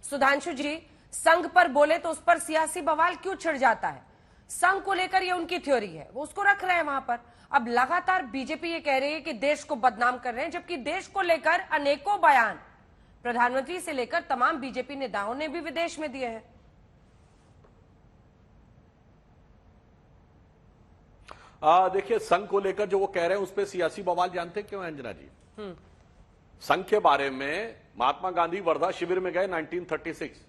सुधांशु जी, संघ पर बोले तो उस पर सियासी बवाल क्यों छिड़ जाता है? संघ को लेकर ये उनकी थ्योरी है, वो उसको रख रहे हैं वहां पर। अब लगातार बीजेपी ये कह रही है कि देश को बदनाम कर रहे हैं, जबकि देश को लेकर अनेकों बयान प्रधानमंत्री से लेकर तमाम बीजेपी नेताओं ने भी विदेश में दिए हैं। देखिए, संघ को लेकर जो वो कह रहे हैं उस पर सियासी बवाल जानते क्यों है अंजना जी? संघ के बारे में महात्मा गांधी वर्धा शिविर में गए 1936।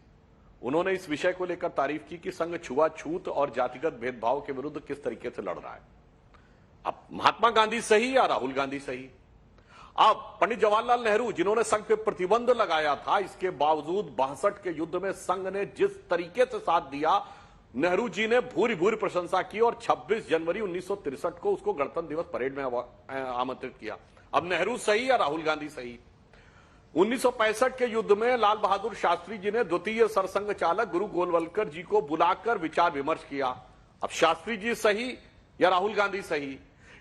उन्होंने इस विषय को लेकर तारीफ की कि संघ छुआछूत और जातिगत भेदभाव के विरुद्ध किस तरीके से लड़ रहा है। अब महात्मा गांधी सही या राहुल गांधी सही? अब पंडित जवाहरलाल नेहरू जिन्होंने संघ पे प्रतिबंध लगाया था, इसके बावजूद 62 के युद्ध में संघ ने जिस तरीके से साथ दिया, नेहरू जी ने भूरी भूरी प्रशंसा की और 26 जनवरी 1963 को उसको गणतंत्र दिवस परेड में आमंत्रित किया। अब नेहरू सही या राहुल गांधी सही? 1965 के युद्ध में लाल बहादुर शास्त्री जी ने द्वितीय सरसंघ चालक गुरु गोलवलकर जी को बुलाकर विचार विमर्श किया। अब शास्त्री जी सही या राहुल गांधी सही?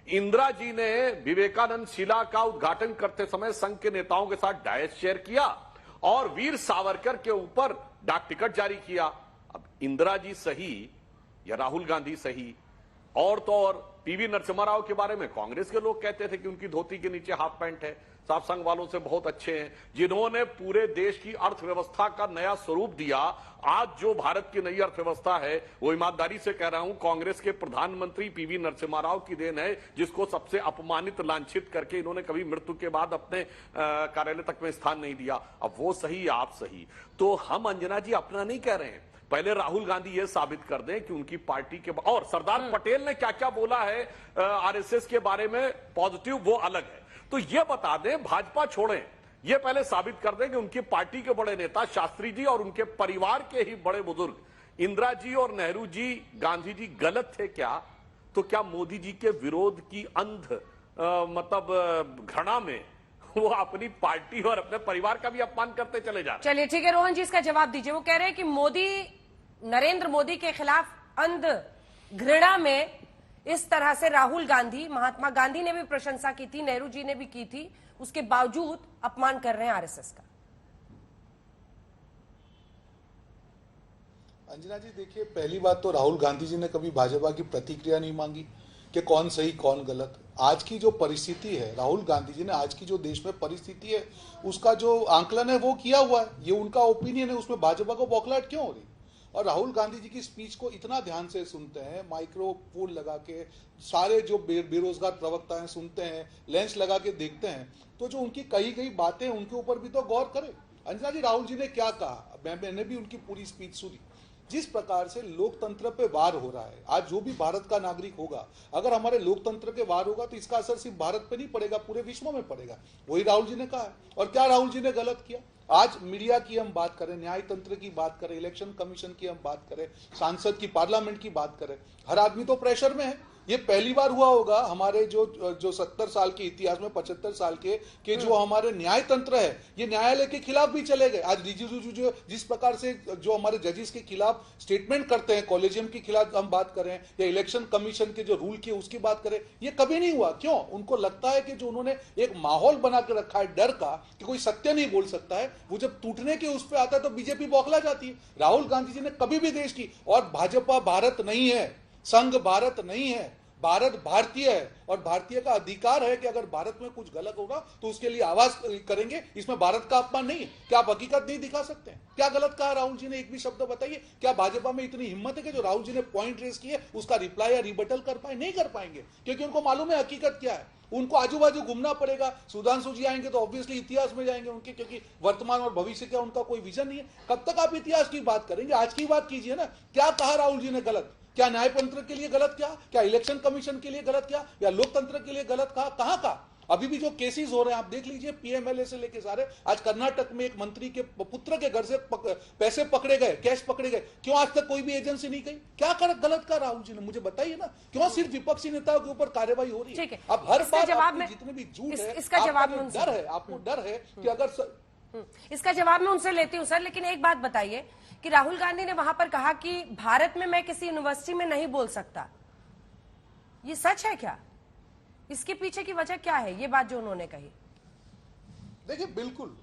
इंदिरा जी ने विवेकानंद शिला का उद्घाटन करते समय संघ के नेताओं के साथ डायस शेयर किया और वीर सावरकर के ऊपर डाक टिकट जारी किया। अब इंदिरा जी सही या राहुल गांधी सही? और तो और पीवी नरसिम्हा राव के बारे में कांग्रेस के लोग कहते थे कि उनकी धोती के नीचे हाफ पैंट है, साफ संघ वालों से बहुत अच्छे हैं, जिन्होंने पूरे देश की अर्थव्यवस्था का नया स्वरूप दिया। आज जो भारत की नई अर्थव्यवस्था है वो ईमानदारी से कह रहा हूं कांग्रेस के प्रधानमंत्री पीवी नरसिम्हा राव की देन है, जिसको सबसे अपमानित लांछित करके इन्होंने कभी मृत्यु के बाद अपने कार्यालय तक में स्थान नहीं दिया। अब वो सही या आप सही? तो हम अंजना जी अपना नहीं कह रहे हैं, पहले राहुल गांधी ये साबित कर दें कि उनकी पार्टी के और सरदार पटेल ने क्या क्या बोला है आरएसएस के बारे में पॉजिटिव, वो अलग है। तो ये बता दें, भाजपा छोड़ें, ये पहले साबित कर दें कि उनकी पार्टी के बड़े नेता शास्त्री जी और उनके परिवार के ही बड़े बुजुर्ग इंदिरा जी और नेहरू जी, गांधी जी गलत थे क्या? तो क्या मोदी जी के विरोध की अंध मतलब घृणा में वो अपनी पार्टी और अपने परिवार का भी अपमान करते चले जा रहे हैं? चलिए ठीक है, रोहन जी इसका जवाब दीजिए। वो कह रहे हैं कि मोदी, नरेंद्र मोदी के खिलाफ अंध घृणा में इस तरह से राहुल गांधी, महात्मा गांधी ने भी प्रशंसा की थी, नेहरू जी ने भी की थी, उसके बावजूद अपमान कर रहे हैं आरएसएस का। अंजना जी देखिए, पहली बात तो राहुल गांधी जी ने कभी भाजपा की प्रतिक्रिया नहीं मांगी कि कौन सही कौन गलत। आज की जो परिस्थिति है, राहुल गांधी जी ने आज की जो देश में परिस्थिति है उसका जो आंकलन है वो किया हुआ है, ये उनका ओपिनियन है, उसमें भाजपा को बौखलाहट क्यों हो रही? और राहुल गांधी जी की स्पीच को इतना ध्यान से सुनते हैं, माइक्रोफोन लगा के सारे जो बेरोजगार प्रवक्ता हैं सुनते हैं, लेंस लगा के देखते हैं, तो जो उनकी कही गई बातें उनके ऊपर भी तो गौर करें। अंजना जी, राहुल जी ने क्या कहा, मैंने भी उनकी पूरी स्पीच सुनी। जिस प्रकार से लोकतंत्र पे वार हो रहा है, आज जो भी भारत का नागरिक होगा, अगर हमारे लोकतंत्र के वार होगा तो इसका असर सिर्फ भारत पे नहीं पड़ेगा, पूरे विश्व में पड़ेगा। वही राहुल जी ने कहा है। और क्या राहुल जी ने गलत किया? आज मीडिया की हम बात करें, न्याय तंत्र की बात करें, इलेक्शन कमीशन की हम बात करें, सांसद की, पार्लियामेंट की बात करें, हर आदमी तो प्रेशर में है। ये पहली बार हुआ होगा हमारे जो 70 साल के इतिहास में, 75 साल के जो हमारे न्याय तंत्र है, ये न्यायालय के खिलाफ भी चले गए। आज रिजिजू जो जिस प्रकार से जो हमारे जजेस के खिलाफ स्टेटमेंट करते हैं, कॉलेजियम के खिलाफ हम बात करें या इलेक्शन कमीशन के जो रूल किए उसकी बात करें, ये कभी नहीं हुआ। क्यों? उनको लगता है कि जो उन्होंने एक माहौल बना के रखा है डर का कि कोई सत्य नहीं बोल सकता है, वो जब टूटने के उस पर आता है तो बीजेपी बौखला जाती है। राहुल गांधी जी ने कभी भी देश की, और भाजपा भारत नहीं है, संघ भारत नहीं है, भारत भारतीय है, और भारतीय का अधिकार है कि अगर भारत में कुछ गलत होगा तो उसके लिए आवाज करेंगे। इसमें भारत का अपमान नहीं है। क्या आप हकीकत नहीं दिखा सकते हैं? क्या गलत कहा राहुल जी ने? एक भी शब्द बताइए। क्या भाजपा में इतनी हिम्मत है कि जो राहुल जी ने पॉइंट रेस किए उसका रिप्लाई या रिबटल कर पाए? नहीं कर पाएंगे, क्योंकि उनको मालूम है हकीकत क्या है। उनको आजू बाजू घूमना पड़ेगा। सुधांशु जी आएंगे तो ऑब्वियसली इतिहास में जाएंगे उनके, क्योंकि वर्तमान और भविष्य का उनका कोई विजन नहीं है। कब तक आप इतिहास की बात करेंगे? आज की बात कीजिए ना। क्या कहा राहुल जी ने गलत? क्या न्यायतंत्र के लिए गलत किया? क्या इलेक्शन कमीशन के लिए गलत किया? या लोकतंत्र के लिए गलत कहा? कहां का? अभी भी जो केसेस हो रहे हैं आप देख लीजिए, पीएमएलए से लेके सारे। आज कर्नाटक में एक मंत्री के पुत्र के घर से पैसे पकड़े गए, कैश पकड़े गए। क्यों आज तक कोई भी एजेंसी नहीं गई? क्या गलत कहा राहुल जी ने? मुझे बताइए ना। क्यों सिर्फ विपक्षी नेताओं के ऊपर कार्रवाई हो रही है? अब हर बार जितने भी झूठ है, इसका जवाब डर है, आपको डर है कि अगर इसका जवाब मैं उनसे लेती हूं सर, लेकिन एक बात बताइए कि राहुल गांधी ने वहां पर कहा कि भारत में मैं किसी यूनिवर्सिटी में नहीं बोल सकता, ये सच है क्या? इसके पीछे की वजह क्या है, ये बात जो उन्होंने कही? देखिए, बिल्कुल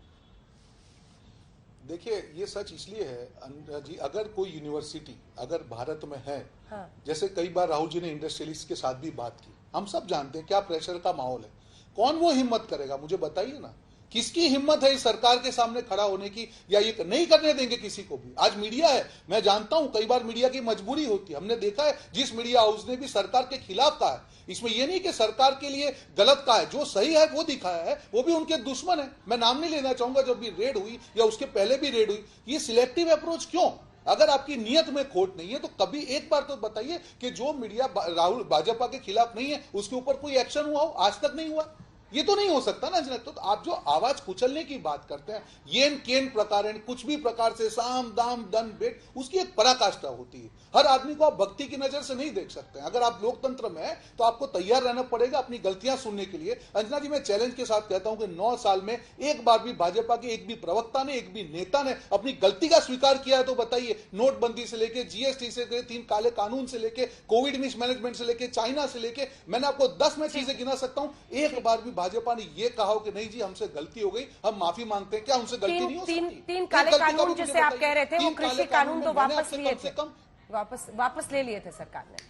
देखिए ये सच इसलिए है अनुराग जी, अगर कोई यूनिवर्सिटी अगर भारत में है, हाँ। जैसे कई बार राहुल जी ने इंडस्ट्रियलिस्ट के साथ भी बात की, हम सब जानते हैं क्या प्रेशर का माहौल है, कौन वो हिम्मत करेगा, मुझे बताइए ना, किसकी हिम्मत है इस सरकार के सामने खड़ा होने की, या ये नहीं करने देंगे किसी को भी। आज मीडिया है, मैं जानता हूं कई बार मीडिया की मजबूरी होती है, हमने देखा है जिस मीडिया हाउस ने भी सरकार के खिलाफ कहा है, इसमें यह नहीं कि सरकार के लिए गलत कहा है, जो सही है वो दिखाया है, वो भी उनके दुश्मन है। मैं नाम नहीं लेना चाहूंगा, जब भी रेड हुई या उसके पहले भी रेड हुई, ये सिलेक्टिव अप्रोच क्यों? अगर आपकी नियत में खोट नहीं है तो कभी एक बार तो बताइए कि जो मीडिया राहुल भाजपा के खिलाफ नहीं है उसके ऊपर कोई एक्शन हुआ हो, आज तक नहीं हुआ। ये तो नहीं हो सकता ना। तो आप जो आवाज कुचलने की बात करते हैं, येन केन प्रकार कुछ भी प्रकार से साम दाम दन बेट, उसकी एक पराकाष्ठा होती है। हर आदमी को आप भक्ति की नजर से नहीं देख सकते। अगर आप लोकतंत्र में हैं तो आपको तैयार रहना पड़ेगा अपनी गलतियां सुनने के लिए। अंजना जी, मैं चैलेंज के साथ कहता हूं कि 9 साल में एक बार भी भाजपा के एक भी प्रवक्ता ने, एक भी नेता ने अपनी गलती का स्वीकार किया है तो बताइए। नोटबंदी से लेके जीएसटी से लेके 3 काले कानून से लेके कोविड मिसमैनेजमेंट से लेके चाइना से लेके, मैंने आपको 10 में चीजें गिना सकता हूं, एक बार भी भाजपा ने ये कहा हो कि नहीं जी हमसे गलती हो गई, हम माफी मांगते हैं। क्या उनसे गलती नहीं हो सकती? तीन काले कानून जिसे आप कह रहे थे वो कृषि कानून तो वापस लिए थे, वापस ले लिए थे सरकार ने।